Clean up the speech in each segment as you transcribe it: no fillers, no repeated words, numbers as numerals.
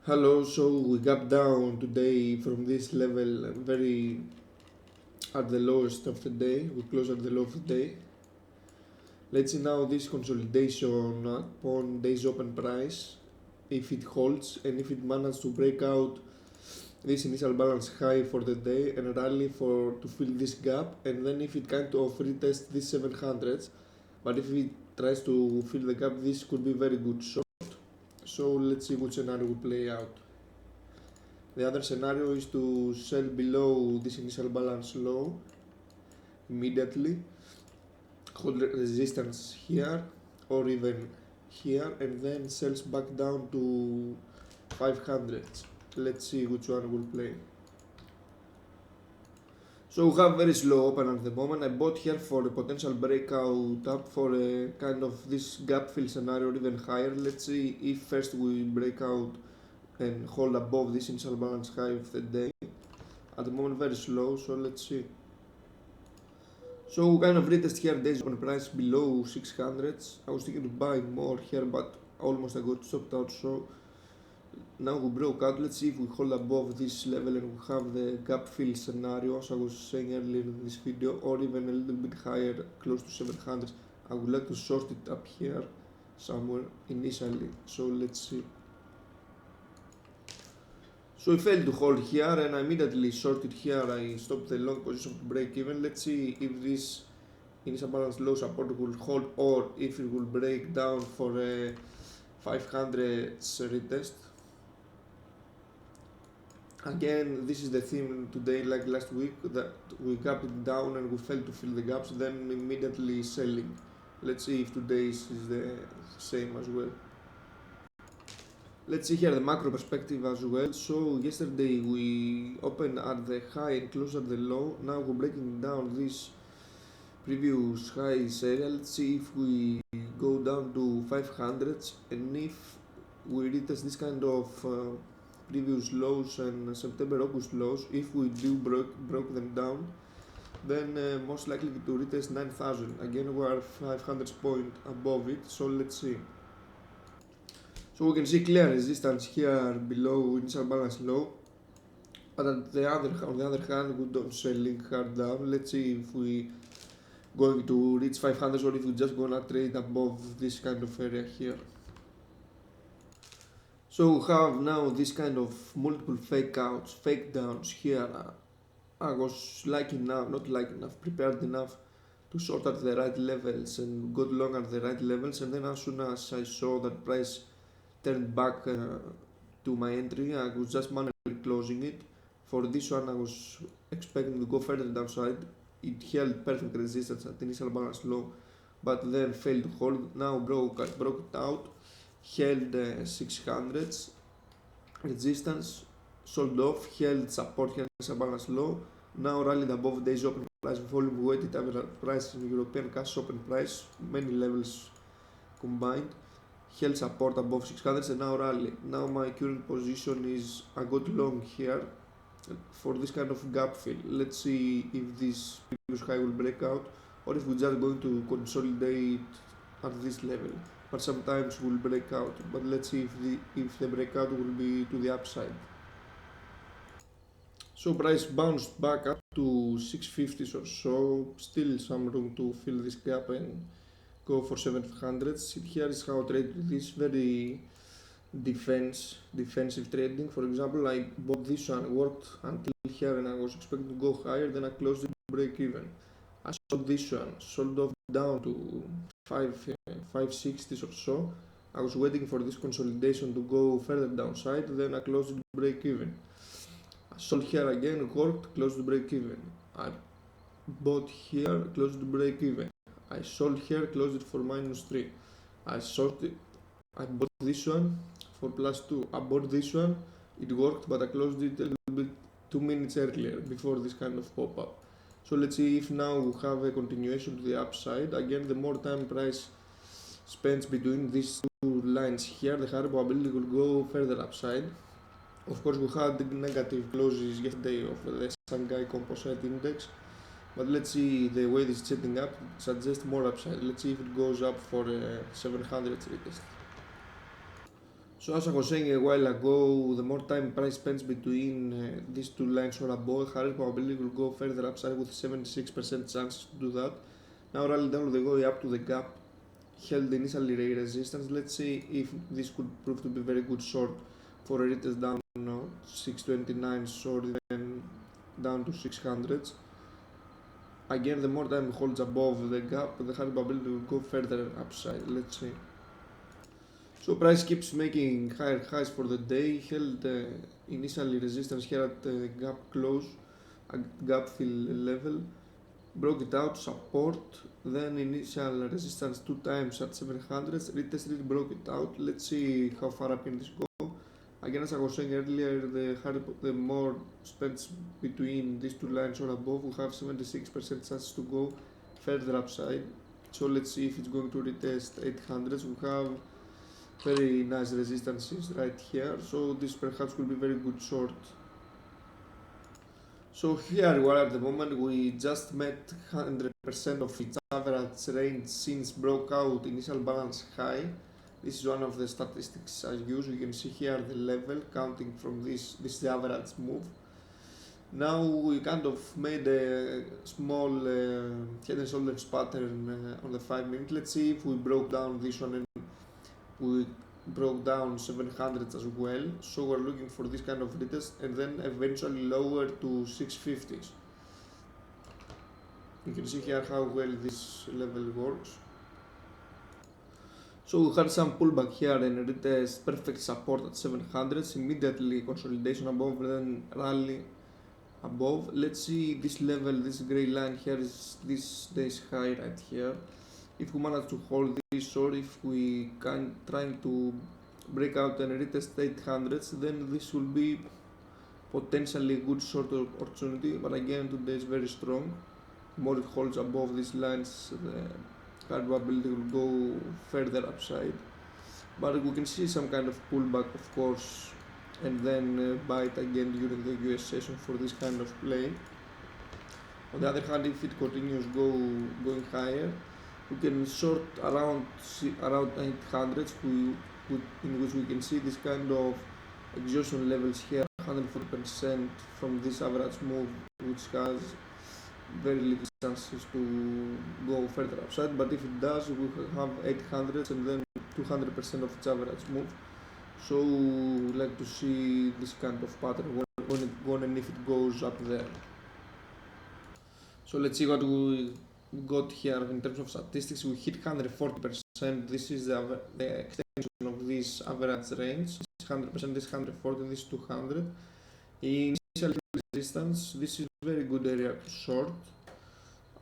Hello, so we gap down today from this level very at the lowest of the day. We close at the low of the day. Let's see now this consolidation upon day's open price, if it holds and if it manages to break out this initial balance high for the day and rally for to fill this gap, and then if it kind of retest this 700s, but if it tries to fill the gap, this could be very good short. So let's see which scenario will play out. The other scenario is to sell below this initial balance low immediately, hold resistance here or even here, and then sells back down to 500. Let's see which one will play. So we have very slow open at the moment. I bought here for a potential breakout up for a kind of this gap fill scenario or even higher. Let's see if first we break out and hold above this initial balance high of the day. At the moment very slow, so let's see. So we kind of retest here days open price below 600s. I was thinking to buy more here, but almost I got stopped out. So now we broke out. Let's see if we hold above this level and we have the gap fill scenario, as I was saying earlier in this video, or even a little bit higher, close to 700. I would like to short it up here somewhere initially. So let's see. So I failed to hold here and I immediately shorted here. I stopped the long position to break even. Let's see if this initial balance low support will hold or if it will break down for a 500 retest. Again, this is the theme today, like last week, that we gapped it down and we failed to fill the gaps, then immediately selling. Let's see if today's is the same as well. Let's see here the macro perspective as well. So yesterday we opened at the high and closed at the low. Now we're breaking down this previous highs area. Let's see if we go down to 500s and if we retest this kind of previous lows and September August lows. If we do broke them down, then most likely to retest 9,000. Again, we are 500 point above it. So let's see. So we can see clear resistance here below initial balance low, but on the other hand, we don't selling hard down. Let's see if we going to reach 500 or if we just gonna trade above this kind of area here. So we have now this kind of multiple fake outs, fake downs here. I was not like enough, prepared enough to short at the right levels and got long at the right levels, and then as soon as I saw that price turned back to my entry, I was just manually closing it. For this one I was expecting to go further downside. It held perfect resistance at initial balance low, but then failed to hold. Now broke it out, held 600s resistance, sold off, held support here initial balance low. Now rallied above days open price, volume weighted average price in European cash open price, many levels combined, held support above 600 and now rally. Now my current position is I got long here for this kind of gap fill. Let's see if this previous high will break out or if we're just going to consolidate at this level. But sometimes we'll break out. But let's see if the breakout will be to the upside. So price bounced back up to 650s or so. Still some room to fill this gap and go for 700s. Here is how I trade this very defensive trading. For example, I bought this one, worked until here and I was expecting to go higher, then I closed it to break even. I sold this one, sold off down to 560s or so. I was waiting for this consolidation to go further downside, then I closed it to break even. I sold here again, worked, closed to break even. I bought here, closed to break even. I sold here, closed it for -3. I bought this one for +2. I bought this one, it worked, but I closed it a little bit 2 minutes earlier before this kind of pop up. So let's see if now we have a continuation to the upside. Again, the more time price spends between these two lines here, the higher probability will go further upside. Of course, we had negative closes yesterday of the Shanghai Composite Index, but let's see the way this is setting up suggests more upside. Let's see if it goes up for 700 retest. So as I was saying a while ago, the more time price spends between these two lines or above, higher probability will go further upside with 76% chance to do that. Now rally down the way up to the gap held initially resistance. Let's see if this could prove to be very good short for a retest down now 629 short, then down to 600s. Again, the more time it holds above the gap, the higher probability will go further upside. Let's see. So price keeps making higher highs for the day. Held initially resistance here at the gap close, at gap fill level. Broke it out, support, then initial resistance 2 times at 700s, retested, broke it out. Let's see how far up can this go. Again, as I was saying earlier, the more spends between these two lines or above, we have 76% chance to go further upside. So let's see if it's going to retest 800s. We have very nice resistances right here, so this perhaps will be very good short. So here we are at the moment, we just met 100% of its average range since broke out initial balance high. This is one of the statistics I use. You can see here the level counting from this is the average move. Now we kind of made a small head and shoulders pattern on the 5 minute. Let's see if we broke down this one and we broke down 700 as well, so we're looking for this kind of retest and then eventually lower to 650s. You can see here how well this level works. So we had some pullback here and retest perfect support at 700s, immediately consolidation above, then rally above. Let's see this level, this gray line here is this day's high right here. If we manage to hold this, or if we can trying to break out and retest 800s, then this will be potentially a good short opportunity. But again, today is very strong. The more it holds above these lines, the higher probability will go further upside. But we can see some kind of pullback, of course, and then buy it again during the US session for this kind of play. On the other hand, if it continues going higher, we can short around 800s, in which we can see this kind of exhaustion levels here, 140% from this average move, which has very little chances to go further upside. But if it does, we have 800s and then 200% of its average move. So we like to see this kind of pattern when and if it goes up there. So let's see what we got here in terms of statistics. We hit 140%. This is the extension of this average range. This 100%, this 140, this 200. Initial resistance. This is very good area to short.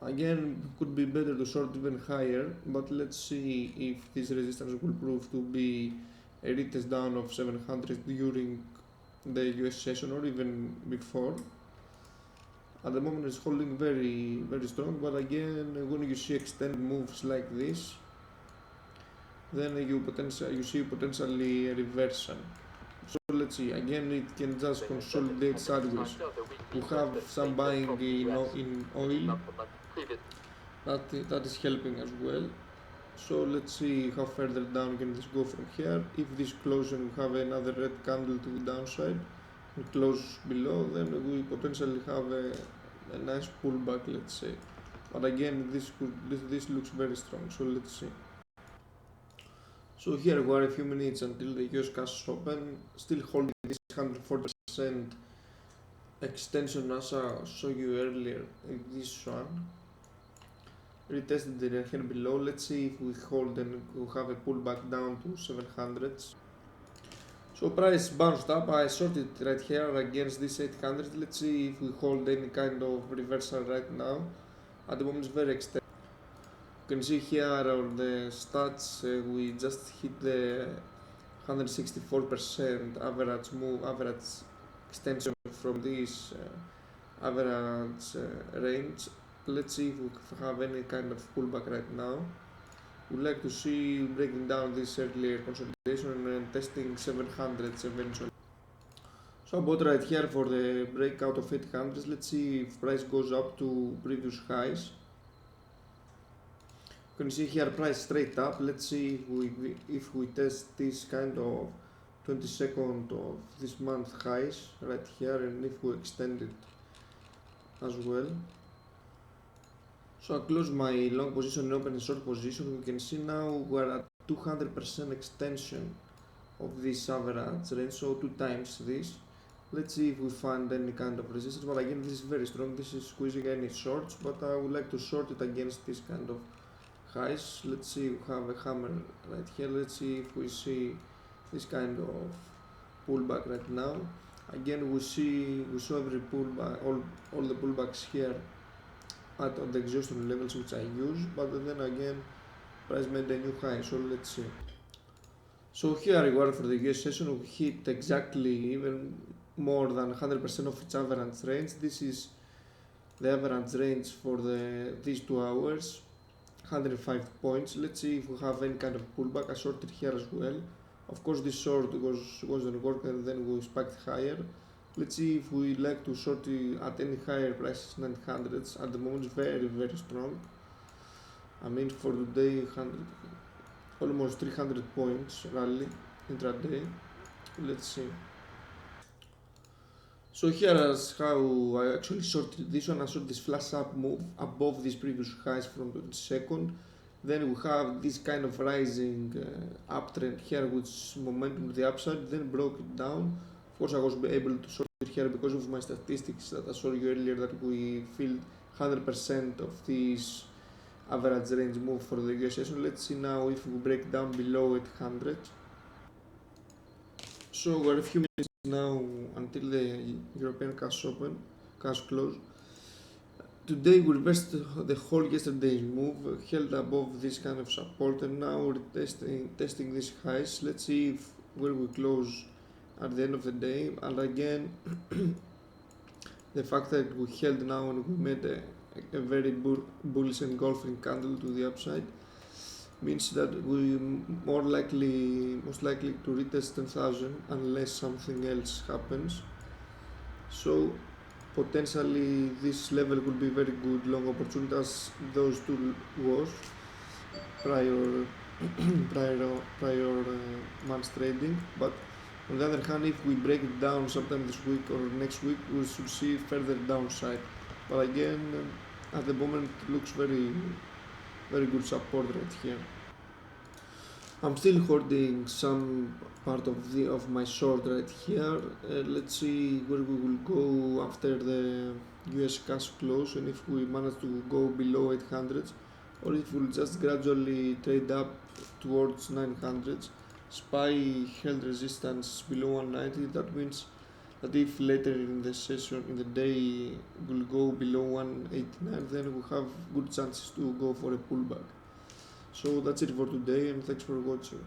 Again, could be better to short even higher, but let's see if this resistance will prove to be a retest down of 700 during the US session or even before. At the moment it's holding very strong, but again, when you see extended moves like this, then you see potentially a reversal. So let's see, again it can just consolidate sideways. We have some buying in oil, that is helping as well. So let's see how further down can this go from here. If this closes and we have another red candle to the downside and close below, then we potentially have a nice pullback, let's say. But again, this looks very strong, so let's see. So here we are a few minutes until the US cash is open, still holding this 140% extension as I showed you earlier in this one. Retested the here below. Let's see if we hold and we have a pullback down to 700s. So price bounced up. I shorted right here against this 800. Let's see if we hold any kind of reversal right now. At the moment it's very extended. You can see here on the stats we just hit the 164% average move, average extension from this average range. Let's see if we have any kind of pullback right now. We'd like to see breaking down this earlier consolidation and testing 700s eventually. So I bought right here for the breakout of 800s. Let's see if price goes up to previous highs. You can see here price straight up. Let's see if we test this kind of 22nd of this month highs right here, and if we extend it as well. So I close my long position and open a short position. We can see now we're at 200% extension of this average range, so 2 times this. Let's see if we find any kind of resistance, but again this is very strong. This is squeezing any shorts, but I would like to short it against this kind of highs. Let's see, we have a hammer right here. Let's see if we see this kind of pullback right now. Again we saw every pullback, all the pullbacks here at the exhaustion levels which I use, but then again price made a new high, so let's see. So here we are for the US session. We hit exactly even more than 100% of its average range. This is the average range for these 2 hours, 105 points. Let's see if we have any kind of pullback. I shorted here as well. Of course this short wasn't working, and then we spiked higher. Let's see if we like to short at any higher prices. 900s at the moment is very strong. I mean for today, almost 300 points rally intraday. Let's see. So here is how I actually shorted this one. I short this flash up move above these previous highs from the 22nd. Then we have this kind of rising uptrend here with momentum to the upside, then broke it down. Of course I was able to short it here because of my statistics that I showed you earlier, that we filled 100% of this average range move for the US session. Let's see now if we break down below 800. So we're a few minutes now until the European cash close. Today we reversed the whole yesterday's move, held above this kind of support, and now we're testing these highs. Let's see where we close at the end of the day. And again the fact that we held now and we made a very bullish engulfing candle to the upside means that we most likely to retest 10,000 unless something else happens. So potentially this level will be very good long opportunity, as those two was prior month's trading. But on the other hand, if we break it down sometime this week or next week, we should see further downside. But again, at the moment it looks very good support right here. I'm still holding some part of my short right here. Let's see where we will go after the US cash close, and if we manage to go below 800s, or if we'll just gradually trade up towards 900s. SPY held resistance below 190. That means that if later in the session, in the day, will go below 189, then we have good chances to go for a pullback. So that's it for today, and thanks for watching.